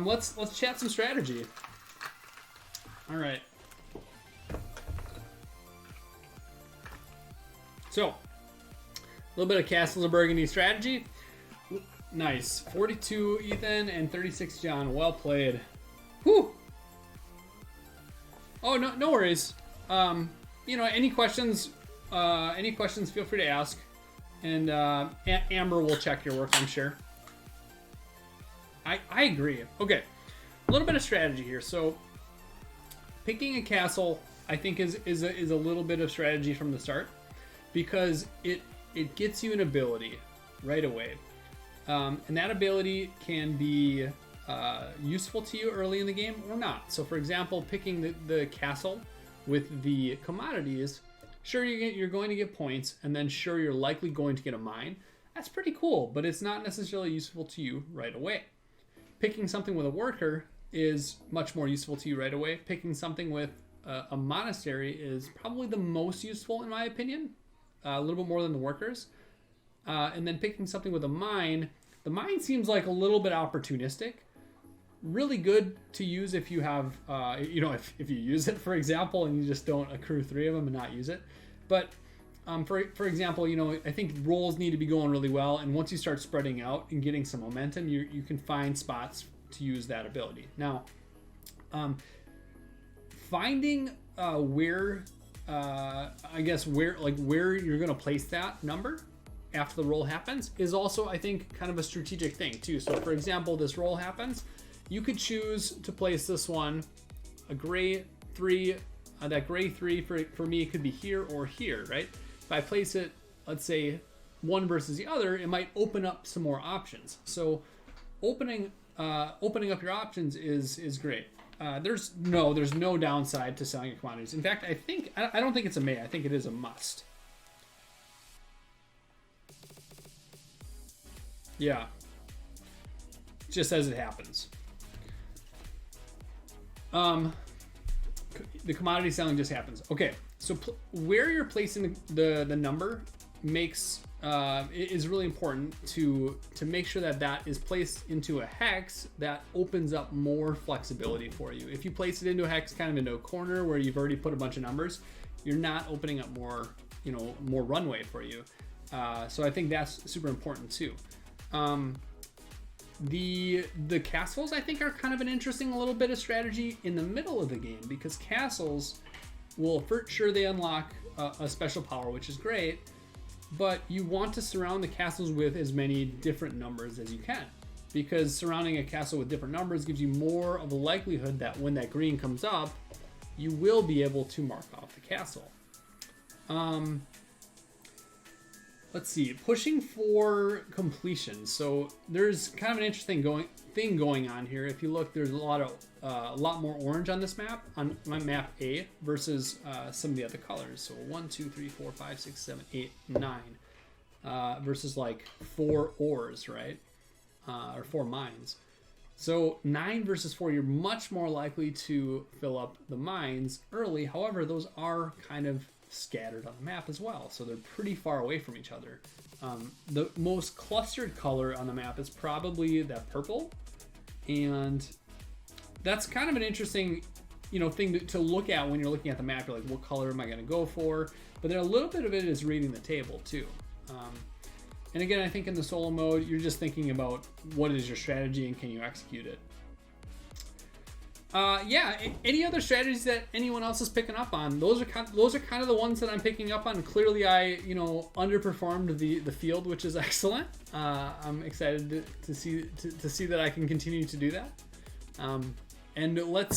let's chat some strategy. All right. So, a little bit of Castles of Burgundy strategy. Nice. 42 Ethan and 36 John. Well played. Whew. Oh, no worries. You know, any questions, feel free to ask. And Amber will check your work, I'm sure. I agree. Okay. A little bit of strategy here. So, picking a castle, I think, is a little bit of strategy from the start. Because it gets you an ability right away. And that ability can be useful to you early in the game or not. So for example, picking the castle with the commodities, sure you're going to get points, and then sure you're likely going to get a mine. That's pretty cool, but it's not necessarily useful to you right away. Picking something with a worker is much more useful to you right away. Picking something with a monastery is probably the most useful in my opinion. A little bit more than the workers. And then picking something with a mine. The mine seems like a little bit opportunistic. Really good to use if you have, if you use it, for example, and you just don't accrue 3 of them and not use it. But for example, I think rolls need to be going really well. And once you start spreading out and getting some momentum, you can find spots to use that ability. Now, finding where you're going to place that number after the roll happens is also, I think, kind of a strategic thing too. So for example, this roll happens, you could choose to place this one, a gray 3, that gray 3 for me, it could be here or here, right? If I place it, let's say one versus the other, it might open up some more options. So opening up your options is great. There's no downside to selling your commodities. In fact, I don't think it's a may. I think it is a must. Yeah. Just as it happens. The commodity selling just happens. Okay, so where you're placing the number is really important to make sure that is placed into a hex that opens up more flexibility for you. If you place it into a hex kind of into a corner where you've already put a bunch of numbers, you're not opening up more runway for you. So I think that's super important too. The castles, I think, are kind of an interesting little bit of strategy in the middle of the game, because castles will, for sure, they unlock a special power, which is great, but you want to surround the castles with as many different numbers as you can, because surrounding a castle with different numbers gives you more of a likelihood that when that green comes up, you will be able to mark off the castle. Let's see, pushing for completion. So there's kind of an interesting thing going on here. If you look, there's a lot more orange on this map, on my map A, versus some of the other colors. So 1, 2, 3, 4, 5, 6, 7, 8, 9, versus like 4 ores, right? Or 4 mines. So 9 versus 4, you're much more likely to fill up the mines early. However, those are kind of scattered on the map as well, so they're pretty far away from each other. The most clustered color on the map is probably that purple, and that's kind of an interesting thing to look at when you're looking at the map. You're like, what color am I going to go for? But then a little bit of it is reading the table too. And again, I think in the solo mode, you're just thinking about what is your strategy and can you execute it. Yeah, any other strategies that anyone else is picking up on? Those are kind of the ones that I'm picking up on. Clearly, I underperformed the field, which is excellent. I'm excited to see that I can continue to do that. And let's